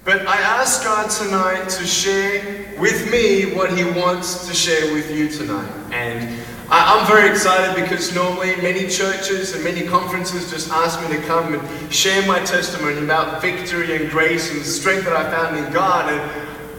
But I asked God tonight to share with me what He wants to share with you tonight. And I'm very excited because normally many churches and many conferences just ask me to come and share my testimony about victory and grace and the strength that I found in God. And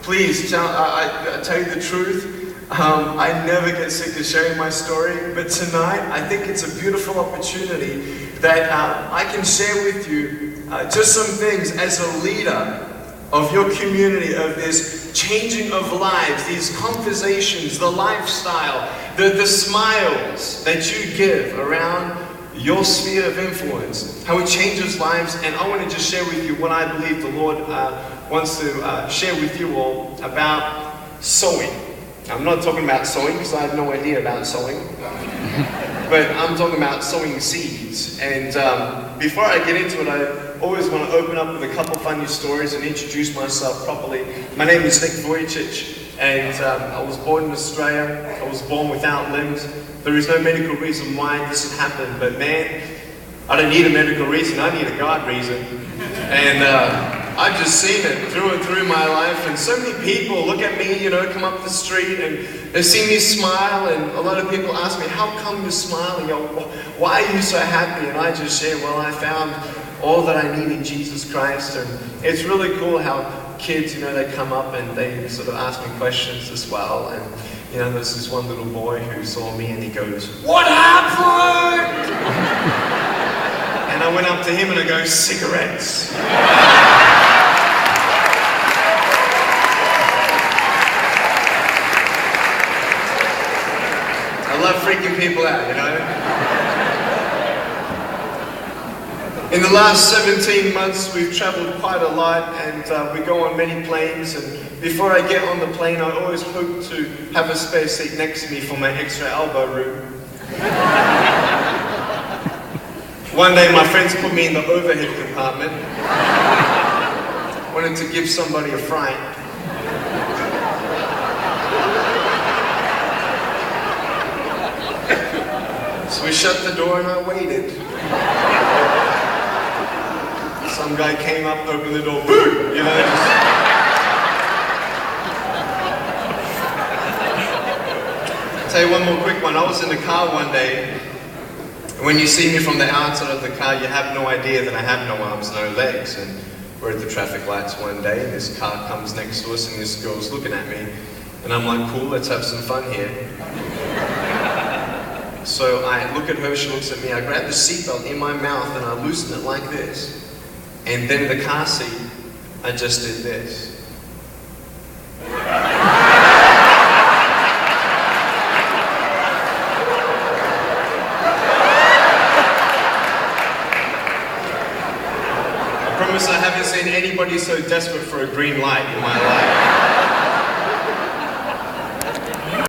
please, I tell you the truth, I never get sick of sharing my story. But tonight, I think it's a beautiful opportunity that I can share with you just some things as a leader of your community, of this changing of lives, these conversations, the lifestyle, the smiles that you give around your sphere of influence, how it changes lives. And I want to just share with you what I believe the Lord wants to share with you all about sowing. I'm not talking about sowing because I have no idea about sowing, but I'm talking about sowing seeds. And before I get into it, I always want to open up with a couple funny stories and introduce myself properly. My name is Vujicic, and I was born in Australia. I was born without limbs. There is no medical reason why this has happened, but man, I don't need a medical reason, I need a God reason. And I've just seen it through and through my life, and so many people look at me, come up the street and they see me smile, and a lot of people ask me, how come you're smiling? Why are you so happy? And I just say, well, I found all that I need in Jesus Christ. And it's really cool how kids, they come up and they sort of ask me questions as well. And there's this one little boy who saw me and he goes, "What happened?" And I went up to him and I go, "Cigarettes." I love freaking people out, In the last 17 months, we've traveled quite a lot, and we go on many planes. And before I get on the plane, I always hope to have a spare seat next to me for my extra elbow room. One day, my friends put me in the overhead compartment. Wanted to give somebody a fright. So we shut the door and I waited. Some guy came up, opened the door, boom! Tell you one more quick one. I was in the car one day, and when you see me from the outside of the car, you have no idea that I have no arms, no legs. And we're at the traffic lights one day, and this car comes next to us, and this girl's looking at me, and I'm like, cool, let's have some fun here. So I look at her, she looks at me, I grab the seatbelt in my mouth, and I loosen it like this. And then in the car seat, I just did this. I promise I haven't seen anybody so desperate for a green light in my life.